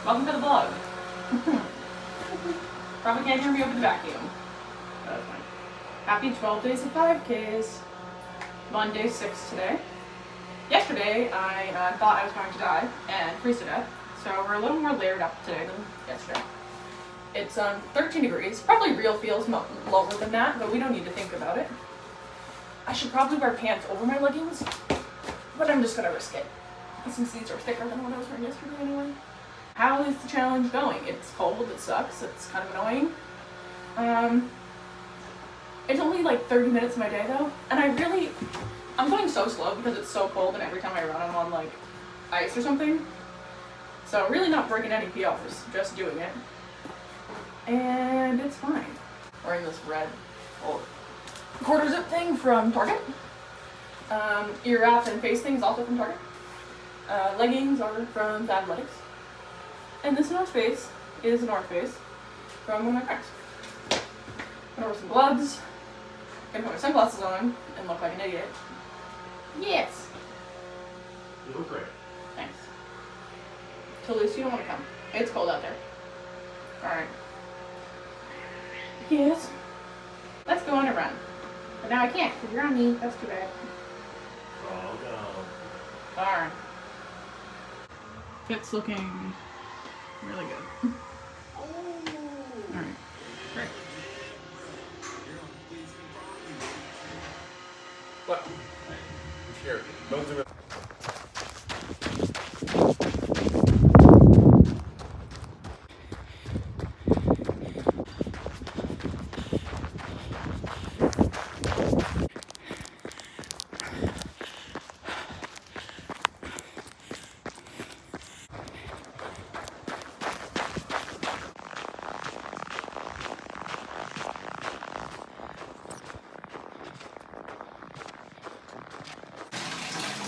Welcome to the vlog. Probably can't hear me over the vacuum. That's fine. Happy 12 days of 5Ks. I'm on day 6 today. Yesterday, I thought I was going to die and freeze to death, so we're a little more layered up today than yesterday. It's 13 degrees. Probably real feels lower than that, but we don't need to think about it. I should probably wear pants over my leggings, but I'm just gonna risk it. Since these are thicker than what I was wearing yesterday anyway. How is the challenge going? It's cold, it sucks, it's kind of annoying. It's only like 30 minutes of my day though, and I'm going so slow because it's so cold and every time I run I'm on like ice or something. So really not breaking any PRs, just doing it. And it's fine. Wearing this red old quarter zip thing from Target. Ear wraps and face things also from Target. Leggings are from The Athletics. And this North Face is a North Face from one of my friends. I'm gonna wear some gloves, gonna put my sunglasses on, and look like an idiot. Yes! You look great. Thanks. Toulouse, you don't want to come. It's cold out there. Alright. Yes. Let's go on a run. But now I can't, because you're on me. That's too bad. Oh no. Alright. Fit's looking really good. Alright. Great. What? Here, don't do it.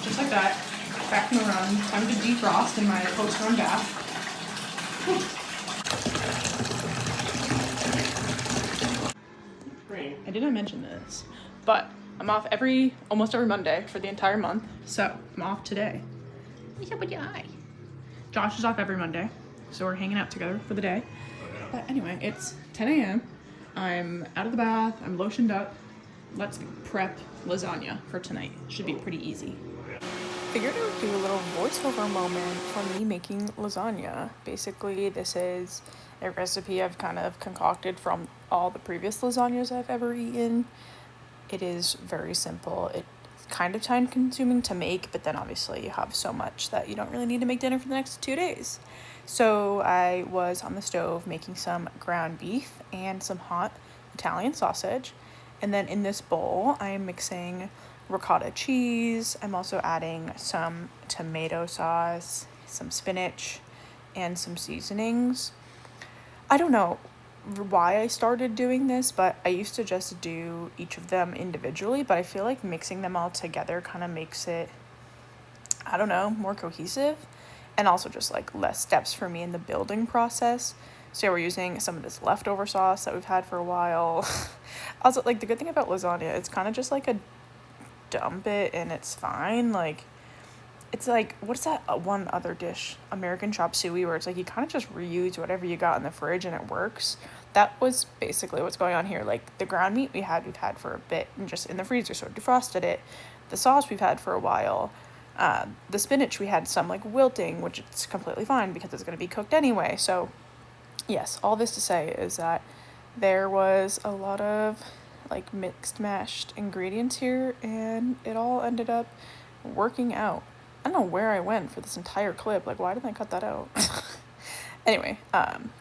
Just like that. Back from the run. Time to defrost in my post-run bath. Green. I didn't mention this, but I'm off almost every Monday for the entire month. So I'm off today. What's up with your eye? Josh is off every Monday, so we're hanging out together for the day. But anyway, it's 10 a.m. I'm out of the bath. I'm lotioned up. Let's prep lasagna for tonight. Should be pretty easy. Figured I would do a little voiceover moment for me making lasagna. Basically, this is a recipe I've kind of concocted from all the previous lasagnas I've ever eaten. It is very simple. It's kind of time consuming to make, but then obviously you have so much that you don't really need to make dinner for the next 2 days. So I was on the stove making some ground beef and some hot Italian sausage. And then in this bowl, I'm mixing ricotta cheese. I'm also adding some tomato sauce, some spinach, and some seasonings. I don't know why I started doing this, but I used to just do each of them individually, but I feel like mixing them all together kind of makes it, I don't know, more cohesive, and also just like less steps for me in the building process. So yeah, we're using some of this leftover sauce that we've had for a while. Also, like, the good thing about lasagna, it's kind of just like a dump it and it's fine. Like, it's like, what's that one other dish, American chop suey, where it's like you kind of just reuse whatever you got in the fridge and it works. That was basically what's going on here. Like, the ground meat we've had for a bit and just in the freezer, so defrosted it. The sauce we've had for a while. The spinach we had some like wilting, which it's completely fine because it's going to be cooked anyway. So yes, all this to say is that there was a lot of like mixed mashed ingredients here and it all ended up working out. I don't know where I went for this entire clip. Like, why didn't I cut that out? Anyway,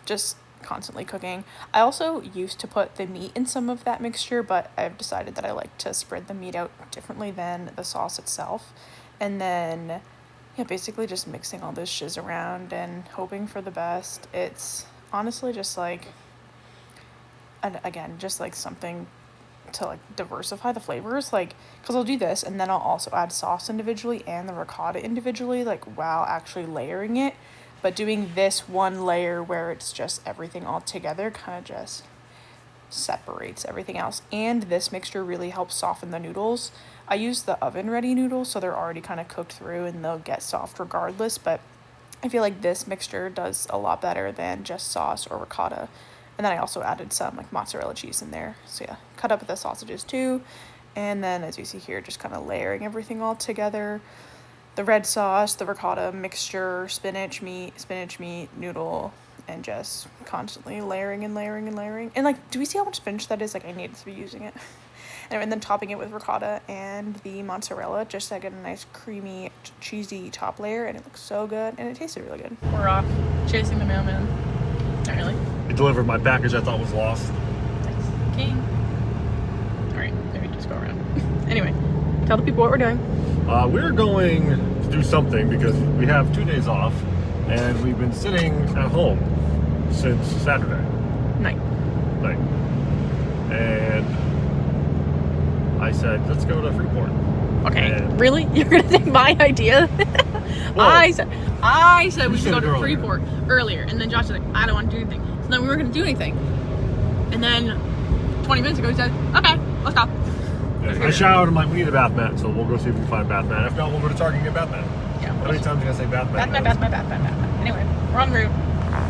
just constantly cooking. I also used to put the meat in some of that mixture, but I've decided that I like to spread the meat out differently than the sauce itself. And then, yeah, basically just mixing all this shiz around and hoping for the best. It's honestly just like, and again, just like something to like diversify the flavors, like, because I'll do this and then I'll also add sauce individually and the ricotta individually, like while actually layering it. But doing this one layer where it's just everything all together kind of just separates everything else. And this mixture really helps soften the noodles. I use the oven ready noodles, so they're already kind of cooked through and they'll get soft regardless, but I feel like this mixture does a lot better than just sauce or ricotta. And then I also added some like mozzarella cheese in there. So yeah, cut up the sausages too. And then as you see here, just kind of layering everything all together. The red sauce, the ricotta mixture, spinach meat, noodle, and just constantly layering and layering and layering. And like, do we see how much spinach that is? Like, I need to be using it. And then topping it with ricotta and the mozzarella just to get a nice creamy, cheesy top layer, and it looks so good, and it tasted really good. We're off chasing the mailman. Not really. He delivered my package I thought was lost. Nice. King. All right, maybe just go around. Anyway, tell the people what we're doing. We're going to do something because we have 2 days off, and we've been sitting at home since Saturday Night. And I said, let's go to Freeport. Okay, And really? You're gonna take my idea? Well, I said we should go to earlier. Freeport earlier, and then Josh was like, I don't want to do anything. So then we weren't gonna do anything. And then 20 minutes ago he said, okay, let's go. I showered. I'm like, we need a bath mat, so we'll go see if we can find a bath mat. If not, we'll go to Target and get a bath mat. Yeah. How many times are you gonna say bath mat? Bath mat. Anyway, we're en route.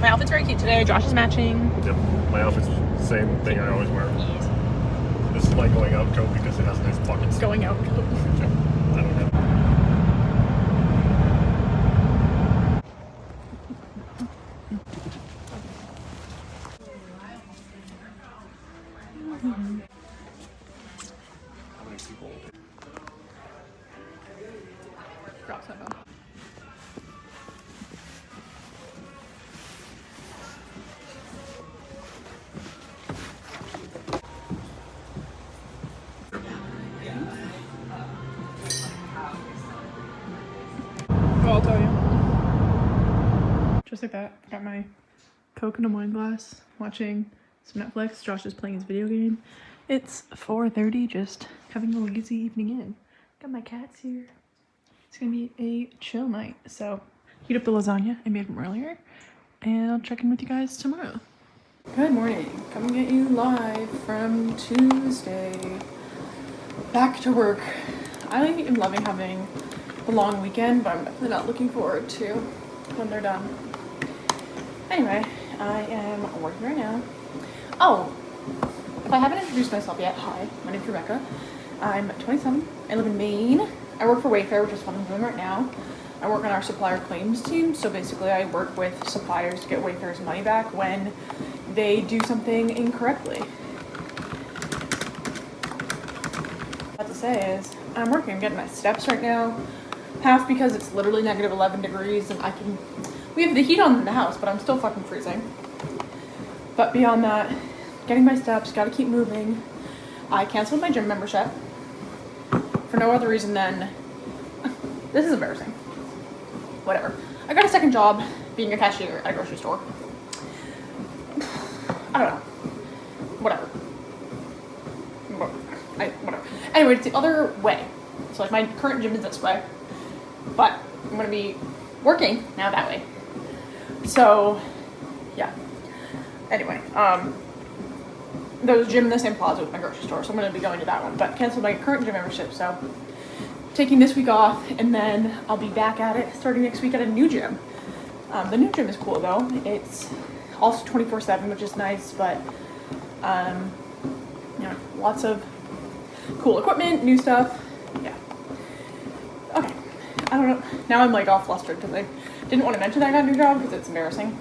My outfit's very cute today. Josh is matching. Yep. My outfit's the same thing I always wear. Yes. This is my going out coat because it has nice pockets. Going out. I don't have. How many people? Drop that down. Well, I'll tell you. Just like that, got my Coke in a wine glass, watching some Netflix. Josh is playing his video game. It's 4:30, just having a lazy evening in. Got my cats here. It's gonna be a chill night. So, heat up the lasagna I made from earlier, and I'll check in with you guys tomorrow. Good morning. Coming at you live from Tuesday. Back to work. I am loving having a long weekend, but I'm definitely not looking forward to when they're done. Anyway, I am working right now. Oh, if I haven't introduced myself yet, hi, my name's Rebecca. I'm 27. I live in Maine. I work for Wayfair, which is what I'm doing right now. I work on our supplier claims team, so basically I work with suppliers to get Wayfair's money back when they do something incorrectly. What I have to say is, I'm getting my steps right now. Half because it's literally negative 11 degrees and we have the heat on in the house, but I'm still fucking freezing. But beyond that, getting my steps, gotta keep moving. I canceled my gym membership for no other reason than, this is embarrassing. Whatever. I got a second job being a cashier at a grocery store. I don't know. Whatever. Whatever. Anyway, it's the other way. So like my current gym is this way, but I'm gonna be working now that way. So yeah. Anyway, there's a gym in the same plaza with my grocery store, so I'm gonna be going to that one. But canceled my current gym membership, so taking this week off, and then I'll be back at it starting next week at a new gym. The new gym is cool though. It's also 24/7, which is nice, but you know, lots of cool equipment, new stuff. Yeah. Okay. I don't know. Now I'm like all flustered because I didn't want to mention that I got a new job because it's embarrassing.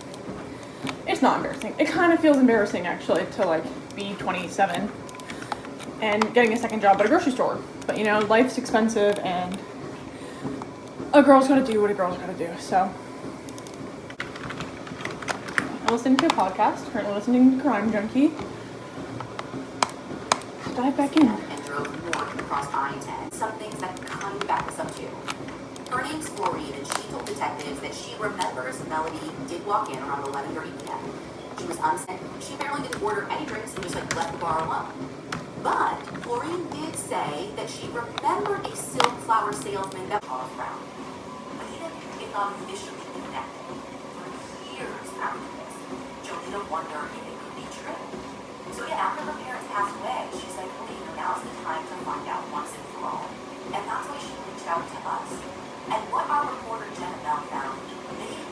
It's not embarrassing. It kind of feels embarrassing actually to like be 27 and getting a second job at a grocery store. But you know, life's expensive and a girl's gotta do what a girl's gotta do. So I'm listening to a podcast, currently listening to Crime Junkie. Let's dive back in. And drove north across I-10. Some things that kind of back us up too. Her name's Florine, and she told detectives that she remembers Melody did walk in around 11:30 p.m. She was unsent. She apparently didn't order any drinks and just like left the bar alone. But Florine did say that she remembered a silk flower salesman that was around. Even if not officially connected, for years after this, Jolita wondered if it could be true. So yeah, after her parents passed away, she's like, well, you know, now's the time to find out once and for all. And that's why she reached out to us. And what our reporter Jenna Bell found made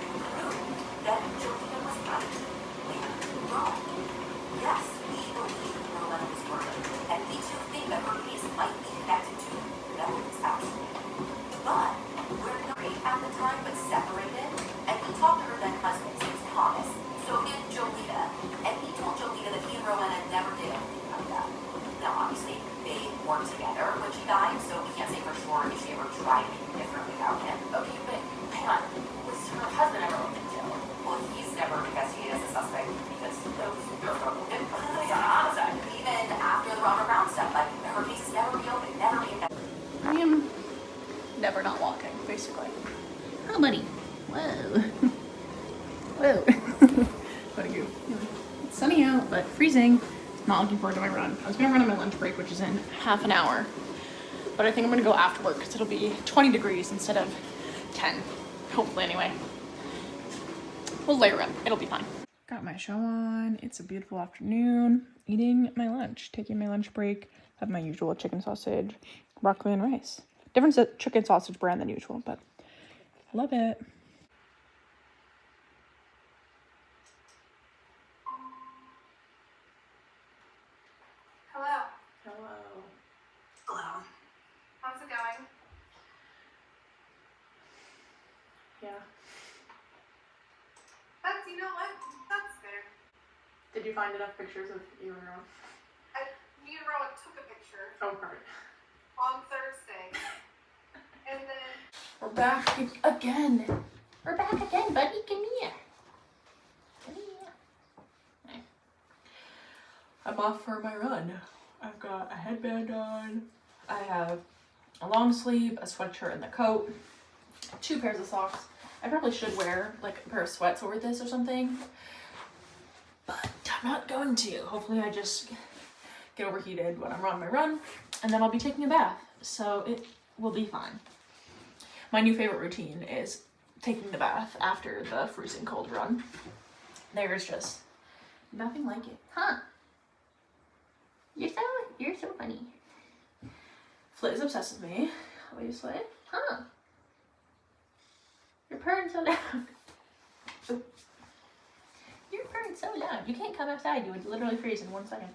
work together when she died, so we can't say for sure if she ever tried anything different without him. Okay, but hang on. Was her husband ever looked into? Well, he's never investigated as a suspect because those even after the Robert Brown stuff, like her case is never reopened, never reinvestigated. I am never not walking, basically. Oh, buddy. Whoa. Whoa. What a goof. It's sunny out, but freezing. Not looking forward to my run. I was gonna run on my lunch break, which is in half an hour. But I think I'm gonna go after work because it'll be 20 degrees instead of 10. Hopefully, anyway. We'll layer up. It'll be fine. Got my show on. It's a beautiful afternoon. Eating my lunch. Taking my lunch break. Have my usual chicken sausage, broccoli, and rice. Different chicken sausage brand than usual, but I love it. Hello. Hello. Hello. How's it going? Yeah. You know what? That's fair. Did you find enough pictures of you and Ron? Me and Rowan took a picture Oh, perfect. on Thursday. And then We're back again. We're back again, buddy. Come here. Come here. I'm off for my run. I've got a headband on. I have a long sleeve, a sweatshirt, and the coat. 2 pairs of socks. I probably should wear like a pair of sweats over this or something, but I'm not going to. Hopefully I just get overheated when I'm on my run, and then I'll be taking a bath, so it will be fine. My new favorite routine is taking the bath after the freezing cold run. There's just nothing like it. Huh? You're so funny. Flit is obsessed with me, obviously. Huh? You're purring so loud. Ooh. You're purring so loud. You can't come outside. You would literally freeze in 1 second.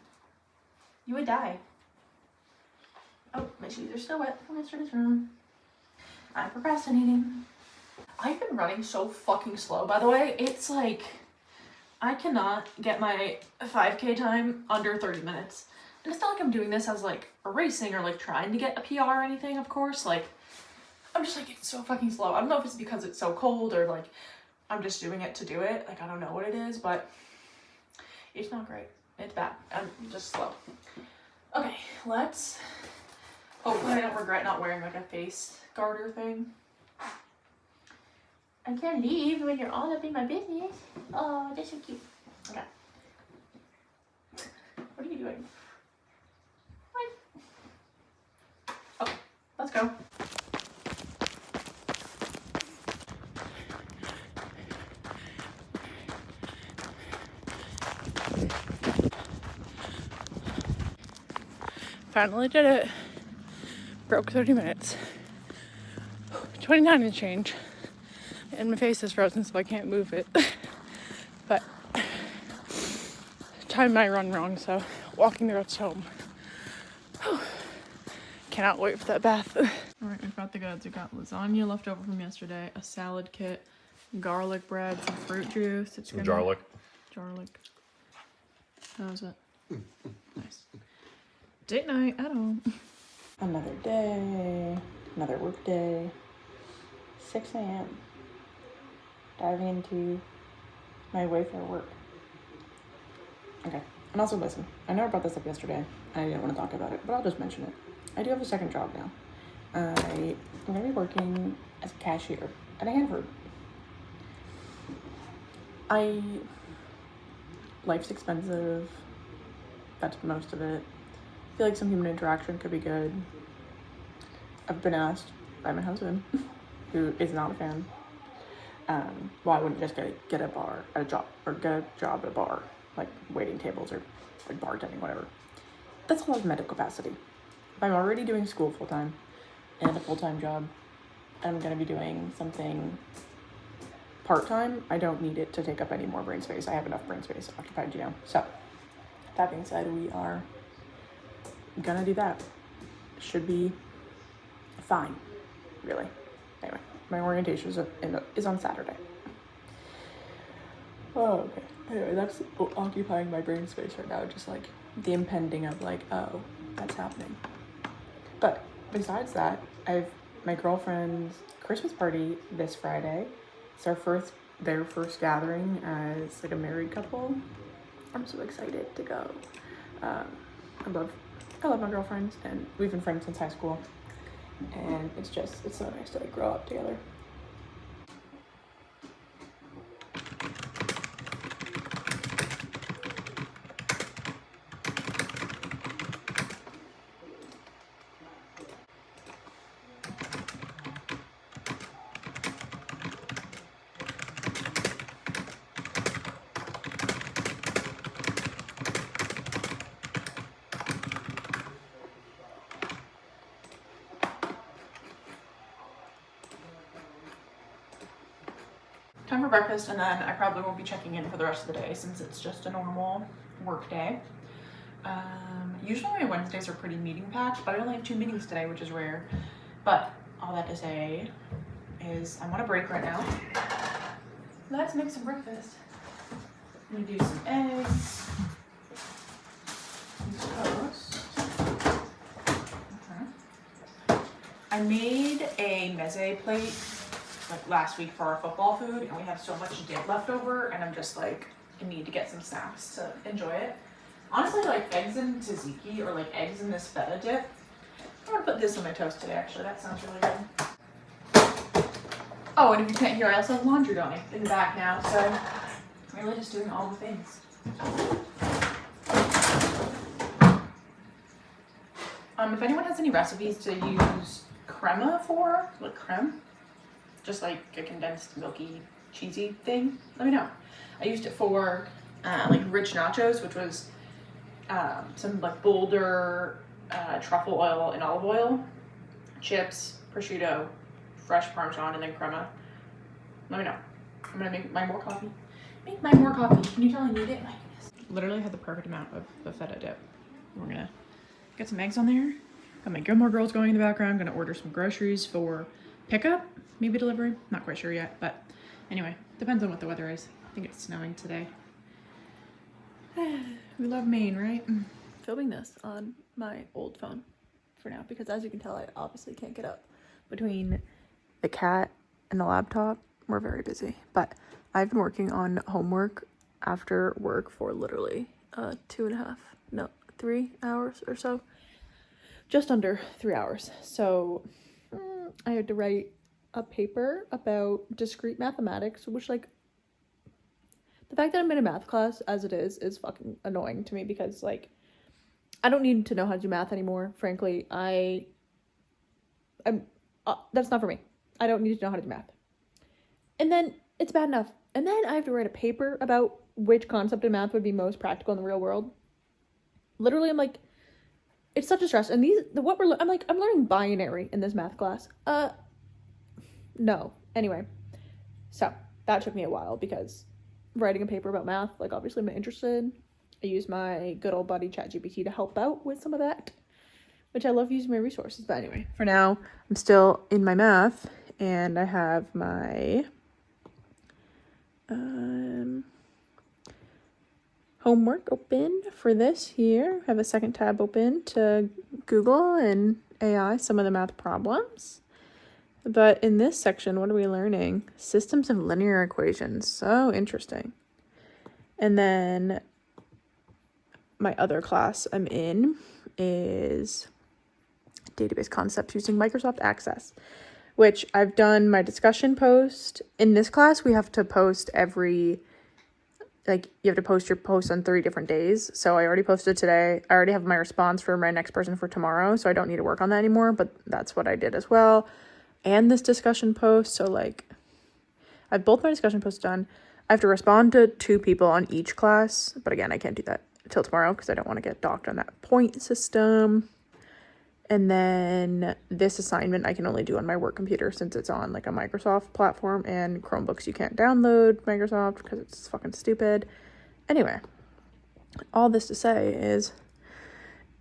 You would die. Oh, my shoes are still wet from yesterday's room. I'm procrastinating. I've been running so fucking slow, by the way. It's like, I cannot get my 5K time under 30 minutes. And it's not like I'm doing this as like a racing or like trying to get a PR or anything, of course. Like, I'm just like, it's so fucking slow. I don't know if it's because it's so cold or like I'm just doing it to do it. Like, I don't know what it is, but it's not great. It's bad. I'm just slow. Okay, let's, hopefully I don't regret not wearing like a face garter thing. I can't leave when you're all up in my business. Oh, that's so cute. Okay. What are you doing? What? Okay, let's go. Finally did it. Broke 30 minutes. 29 and change. And my face is frozen, so I can't move it. But timed my run wrong, so walking the rest home. Cannot wait for that bath. Alright, we've got the goods. We've got lasagna left over from yesterday, a salad kit, garlic bread, some fruit juice. It's Some garlic. Garlic. How's it? Nice. Date night at home. Another day, another work day. 6 a.m. Diving into my Wayfair work. Okay, and also listen, I know I brought this up yesterday. I didn't want to talk about it, but I'll just mention it. I do have a second job now. I'm going to be working as a cashier at a Hanford. Life's expensive. That's most of it. I feel like some human interaction could be good. I've been asked by my husband, who is not a fan, why I wouldn't just get a job at a bar, like waiting tables or like bartending, whatever. That's a lot of mental capacity. If I'm already doing school full-time and a full-time job, and I'm going to be doing something part-time, I don't need it to take up any more brain space. I have enough brain space occupied, So, that being said, we are gonna do that. Should be fine, really. Anyway, my orientation is on Saturday. Oh, okay. Anyway, that's occupying my brain space right now. Just like the impending of like, oh, that's happening. But besides that, I have my girlfriend's Christmas party this Friday. It's their first gathering as like a married couple. I'm so excited to go. I love my girlfriends, and we've been friends since high school. And it's so nice to like grow up together. Time for breakfast, and then I probably won't be checking in for the rest of the day since it's just a normal work day. Usually my Wednesdays are pretty meeting packed, but I only have 2 meetings today, which is rare. But all that to say is I'm on a break right now. Let's make some breakfast. I'm gonna do some eggs, some toast. I made a meze plate like last week for our football food, and we have so much dip left over, and I'm just like, I need to get some snacks to enjoy it. Honestly, like eggs in tzatziki or like eggs in this feta dip. I'm gonna put this on my toast today, actually. That sounds really good. Oh, and if you can't hear, I also have laundry going in the back now, so I'm really just doing all the things. If anyone has any recipes to use crema for, like creme, just like a condensed milky cheesy thing, let me know. I used it for like rich nachos, which was some like Boulder truffle oil and olive oil, chips, prosciutto, fresh Parmesan, and then crema. Let me know. I'm gonna make my more coffee. Make my more coffee. Can you tell I need it? My goodness. Literally had the perfect amount of feta dip. We're gonna get some eggs on there. Got my Gilmore Girls going in the background. Gonna order some groceries for pickup, maybe delivery. Not quite sure yet, but anyway, depends on what the weather is. I think it's snowing today. We love Maine, right? Filming this on my old phone for now because, as you can tell, I obviously can't get up. Between the cat and the laptop, we're very busy. But I've been working on homework after work for literally 3 hours or so. Just under 3 hours. So I had to write a paper about discrete mathematics, which, like, the fact that I'm in a math class as it is fucking annoying to me because, like, I don't need to know how to do math anymore. Frankly, that's not for me. I don't need to know how to do math. And then it's bad enough. And then I have to write a paper about which concept in math would be most practical in the real world. Literally, I'm like, it's such a stress. And I'm learning binary in this math class. No. Anyway, so that took me a while because writing a paper about math, like, obviously I'm interested. I use my good old buddy ChatGPT to help out with some of that, which I love using my resources. But anyway, for now, I'm still in my math, and I have my homework open for this here. I have a second tab open to Google and AI some of the math problems. But in this section, what are we learning? Systems of linear equations. So interesting. And then my other class I'm in is database concepts using Microsoft Access, which I've done my discussion post. In this class, we have to post you have to post your post on 3 different days. So I already posted today. I already have my response for my next person for tomorrow, so I don't need to work on that anymore, but that's what I did as well. And this discussion post, so like I have both my discussion posts done. I have to respond to 2 people on each class, but again, I can't do that until tomorrow because I don't want to get docked on that point system. And then this assignment I can only do on my work computer since it's on like a Microsoft platform, and Chromebooks you can't download Microsoft because it's fucking stupid. Anyway, all this to say is,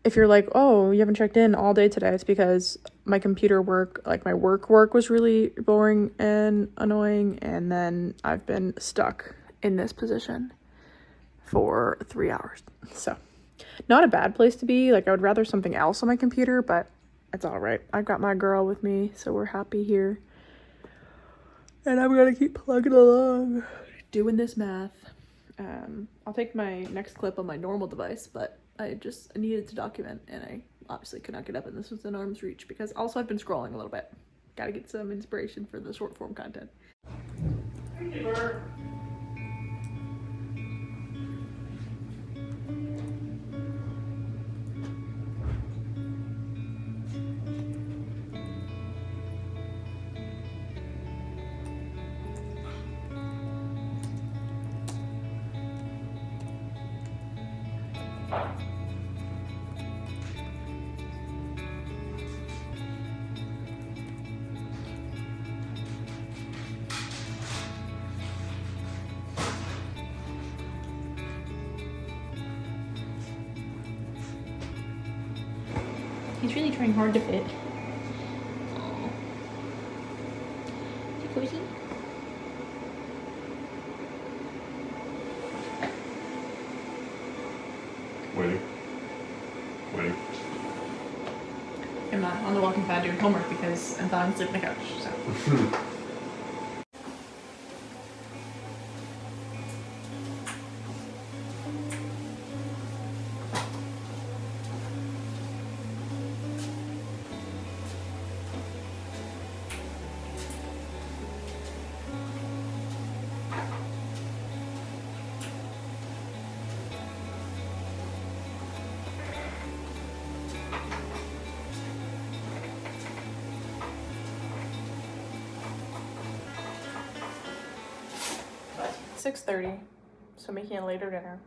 if you're like, oh, you haven't checked in all day today, it's because my computer work, like my work was really boring and annoying, and then I've been stuck in this position for 3 hours. So, not a bad place to be. Like, I would rather something else on my computer, but it's all right. I've got my girl with me, so we're happy here. And I'm gonna keep plugging along, doing this math. I'll take my next clip on my normal device, but I needed to document, and I obviously could not get up, and this was an arm's reach because also I've been scrolling a little bit. Gotta get some inspiration for the short form content. He's really trying hard to fit. Aww. Is he cozy? Waiting. I'm on the walking pad doing homework because I'm falling asleep on the couch, so. But 6:30, so making a later dinner.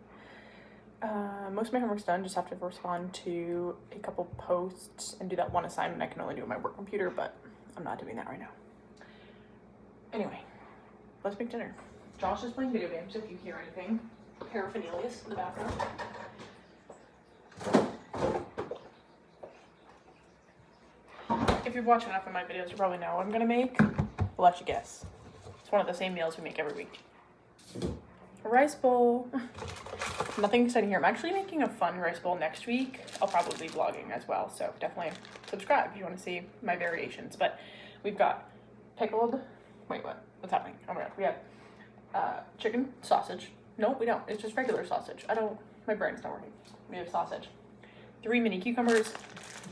Most of my homework's done, just have to respond to a couple posts and do that one assignment I can only do on my work computer, but I'm not doing that right now. Anyway, let's make dinner. Josh is playing video games if you hear anything paraphernalia in the background. If you've watched enough of my videos, you probably know what I'm gonna make. I'll let you guess. It's one of the same meals we make every week. A rice bowl. Nothing exciting here. I'm actually making a fun rice bowl next week. I'll probably be vlogging as well, so definitely subscribe if you want to see my variations. But we've got pickled, wait, what? What's happening? Oh my god, we have chicken, sausage. No, we don't. It's just regular sausage. My brain's not working. We have sausage. 3 mini cucumbers.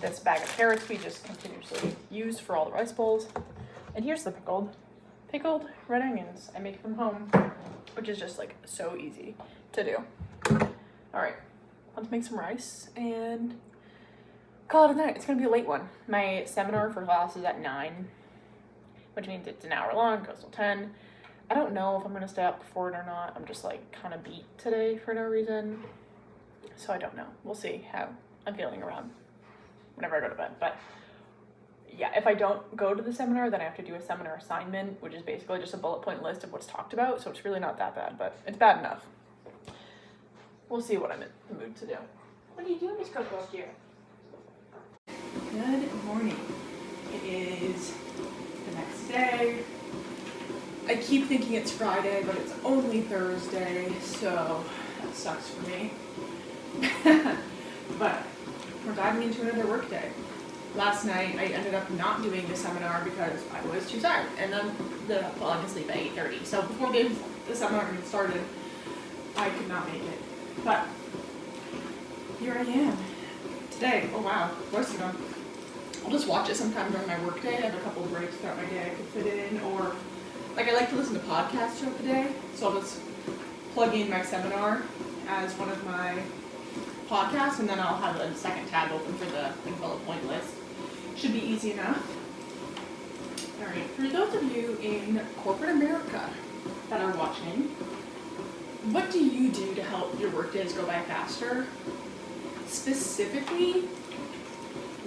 This bag of carrots we just continuously use for all the rice bowls. And here's the pickled red onions I make from home, which is just like so easy to do. All right, let's make some rice and call it a night. It's gonna be a late one. My seminar for class is at 9, which means it's an hour long, goes till 10. I don't know if I'm gonna stay up before it or not. I'm just like kind of beat today for no reason. So I don't know. We'll see how I'm feeling around whenever I go to bed. But yeah, if I don't go to the seminar, then I have to do a seminar assignment, which is basically just a bullet point list of what's talked about. So it's really not that bad, but it's bad enough. We'll see what I'm in the mood to do. What are you doing, Miss Coco here? Good morning. It is the next day. I keep thinking it's Friday, but it's only Thursday, so that sucks for me. But we're diving into another work day. Last night, I ended up not doing the seminar because I was too tired, and then ended up falling asleep at 8:30. So before the seminar even started, I could not make it. But here I am today. Oh wow, where's it going? I'll just watch it sometime during my work day. I have a couple of breaks throughout my day I could fit in, or like I like to listen to podcasts throughout the day, so I'll just plug in my seminar as one of my podcasts, and then I'll have a second tab open for the bullet point list. Should be easy enough. All right, for those of you in corporate America that are watching, what do you do to help your work days go by faster? Specifically,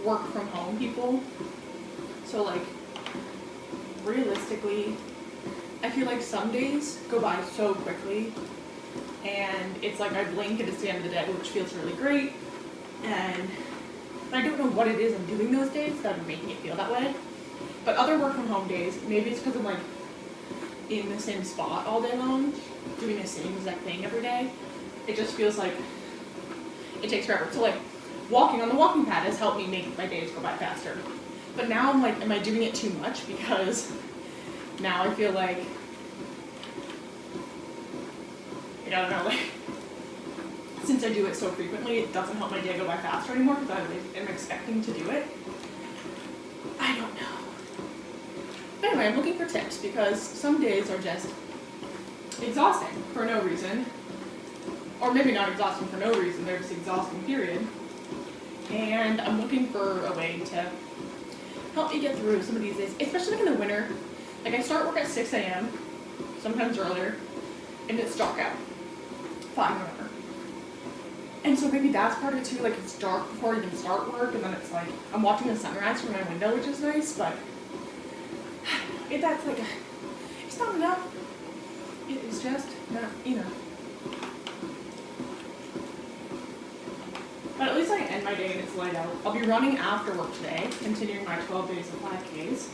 work from home people. So like, realistically, I feel like some days go by so quickly, and it's like I blink and it's the end of the day, which feels really great. And I don't know what it is I'm doing those days that are making it feel that way. But other work from home days, maybe it's because I'm like in the same spot all day long, doing the same exact thing every day. It just feels like it takes forever. So like walking on the walking pad has helped me make my days go by faster. But now I'm like, am I doing it too much? Because now I feel like, I don't know, like, since I do it so frequently, it doesn't help my day go by faster anymore because I am expecting to do it. I don't know. But anyway, I'm looking for tips because some days are just exhausting for no reason. Or maybe not exhausting for no reason, they're just exhausting, period. And I'm looking for a way to help me get through some of these days, especially like in the winter. Like I start work at 6 a.m., sometimes earlier, and it's dark out. Fine, whatever. And so maybe that's part of it too, like it's dark before I even start work, and then it's like, I'm watching the sunrise from my window, which is nice, but that's like, it's not enough. It is just not enough. But at least I end my day and it's light out. I'll be running after work today, continuing my 12 days of 5Ks.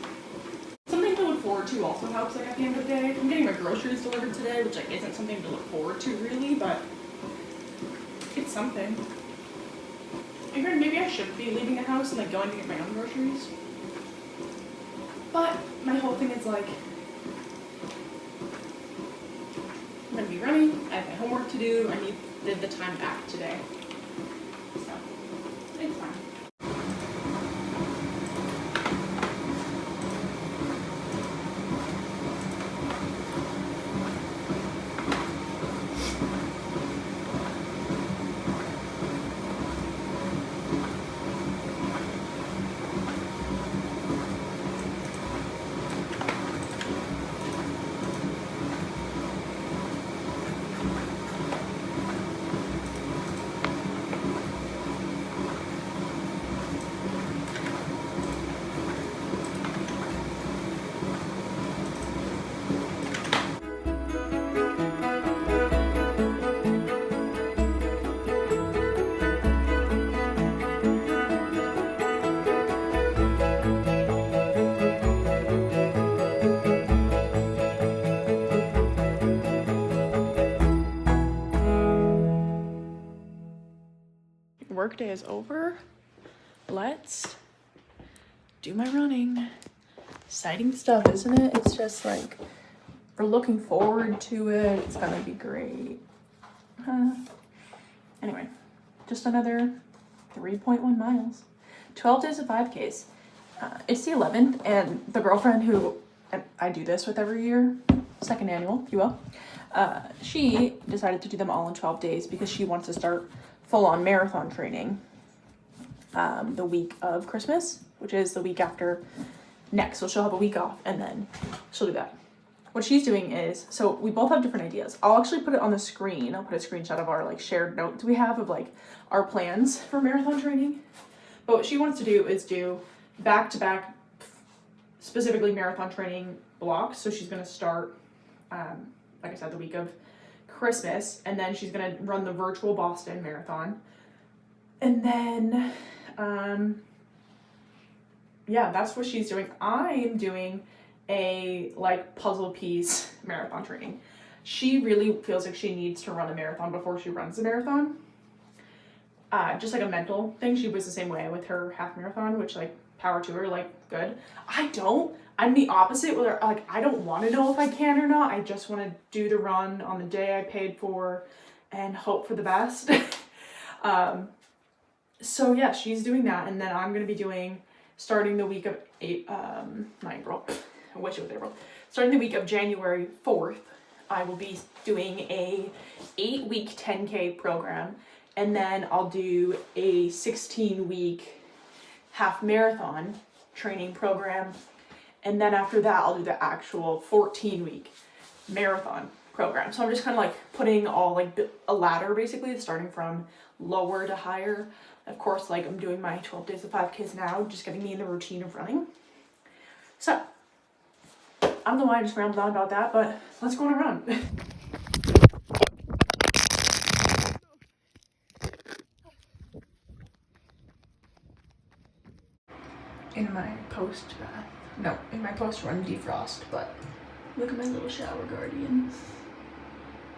Something to look forward to also helps like at the end of the day. I'm getting my groceries delivered today, which like isn't something to look forward to really, but it's something. I heard maybe I should be leaving the house and like going to get my own groceries. But my whole thing is like, I'm gonna be running, I have my homework to do, I need the time back today. So, it's fine. Work day is over. Let's do my running. Exciting stuff, isn't it? It's just like, we're looking forward to it. It's gonna be great. Anyway, just another 3.1 miles. 12 days of 5Ks. It's the 11th, and the girlfriend who I do this with every year, second annual, if you will, she decided to do them all in 12 days because she wants to start full-on marathon training the week of Christmas, which is the week after next. So she'll have a week off and then she'll do that. What she's doing is, so we both have different ideas. I'll actually put it on the screen. I'll put a screenshot of our like shared notes we have of like our plans for marathon training. But what she wants to do is do back-to-back, specifically marathon training blocks. So she's going to start, like I said, the week of Christmas, and then she's gonna run the virtual Boston Marathon, and then yeah, that's what she's doing. I am doing a like puzzle piece marathon training. She really feels like she needs to run a marathon before she runs the marathon, just like a mental thing. She was the same way with her half marathon, which like power to her, like good. I'm the opposite, where like I don't want to know if I can or not. I just want to do the run on the day I paid for and hope for the best. So yeah, she's doing that, and then I'm gonna be doing, starting the week of April. I wish it was April. Starting the week of January 4th, I will be doing a 8-week 10K program, and then I'll do a 16-week half marathon training program. And then after that, I'll do the actual 14-week marathon program. So I'm just kind of like putting all like a ladder, basically, starting from lower to higher. Of course, like I'm doing my 12 days of 5Ks now, just getting me in the routine of running. So I don't know why I just rambled on about that, but let's go on a run. In my post-run defrost, but look at my little shower guardian.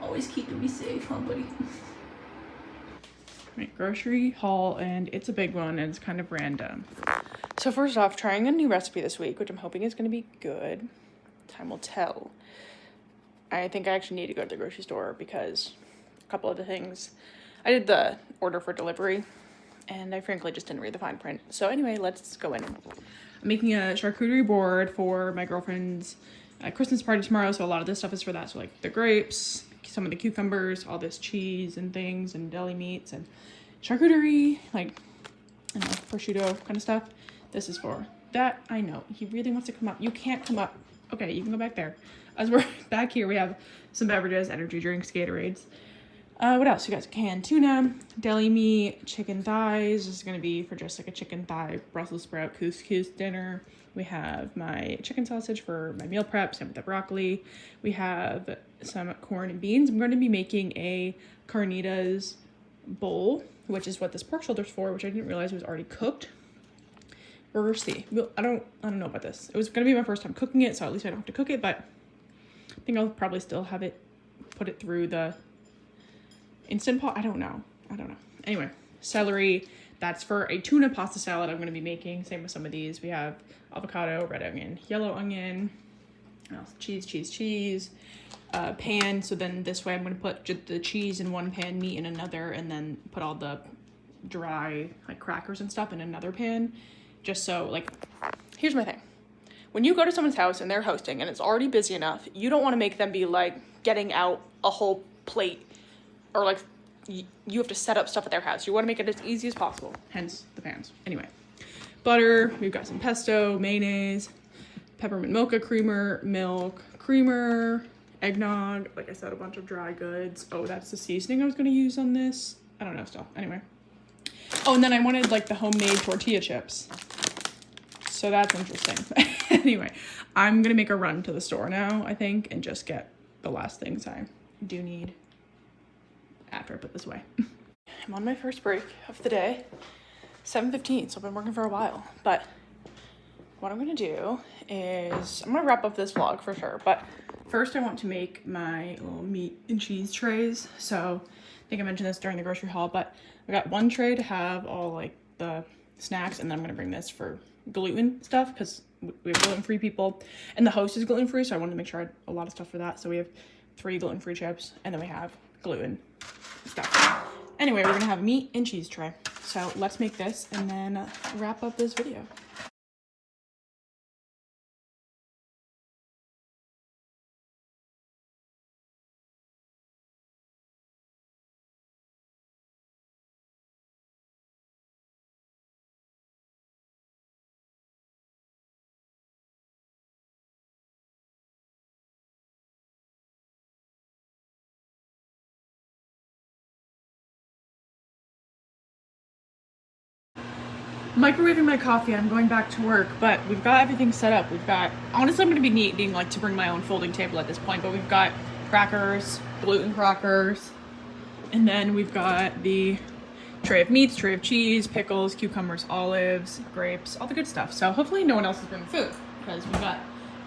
Always keeping me safe, huh, buddy? Right, grocery haul, and it's a big one and it's kind of random. So first off, trying a new recipe this week, which I'm hoping is going to be good. Time will tell. I think I actually need to go to the grocery store because a couple of the things, I did the order for delivery and I frankly just didn't read the fine print. So anyway, let's go in. I'm making a charcuterie board for my girlfriend's Christmas party tomorrow, so a lot of this stuff is for that. So like the grapes, some of the cucumbers, all this cheese and things, and deli meats and charcuterie, like, I don't know, prosciutto kind of stuff. This is for that. I know, he really wants to come up. You can't come up. Okay, you can go back there. As we're back here, we have some beverages, energy drinks, Gatorades. What else? We got canned tuna, deli meat, chicken thighs. This is going to be for just like a chicken thigh, Brussels sprout, couscous dinner. We have my chicken sausage for my meal prep, same with the broccoli. We have some corn and beans. I'm going to be making a carnitas bowl, which is what this pork shoulder's for, which I didn't realize was already cooked. We'll see. I don't know about this. It was going to be my first time cooking it, so at least I don't have to cook it, but I think I'll probably still have it, put it through the Instant Pot. I don't know. Anyway, celery. That's for a tuna pasta salad I'm going to be making. Same with some of these. We have avocado, red onion, yellow onion, cheese, pan. So then this way I'm going to put the cheese in one pan, meat in another, and then put all the dry like crackers and stuff in another pan. Just so, like, here's my thing. When you go to someone's house and they're hosting and it's already busy enough, you don't want to make them be like getting out a whole plate, or like you have to set up stuff at their house. You want to make it as easy as possible, hence the pans. Anyway, butter, we've got some pesto, mayonnaise, peppermint mocha creamer, milk, creamer, eggnog, like I said, a bunch of dry goods. Oh, that's the seasoning I was going to use on this. I don't know still. Anyway. Oh, and then I wanted like the homemade tortilla chips. So that's interesting. Anyway, I'm going to make a run to the store now, I think, and just get the last things I do need after I put this away. I'm on my first break of the day, 7:15, so I've been working for a while. But what I'm going to do is, I'm going to wrap up this vlog for sure, but first I want to make my little meat and cheese trays. So I think I mentioned this during the grocery haul, but I got one tray to have all like the snacks, and then I'm going to bring this for gluten stuff because we have gluten-free people, and the host is gluten-free, so I wanted to make sure I had a lot of stuff for that. So we have 3 gluten-free chips, and then we have gluten stuff. Anyway, we're gonna have a meat and cheese tray. So let's make this and then wrap up this video. Microwaving my coffee, I'm going back to work, but we've got everything set up. We've got, honestly, I'm going to be needing like to bring my own folding table at this point, but we've got crackers, gluten crackers, and then we've got the tray of meats, tray of cheese, pickles, cucumbers, olives, grapes, all the good stuff. So hopefully no one else is bringing food because we've got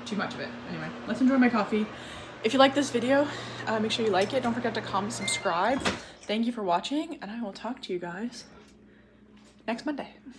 too much of it. Anyway, let's enjoy my coffee. If you like this video, make sure you like it. Don't forget to comment, subscribe. Thank you for watching, and I will talk to you guys next Monday.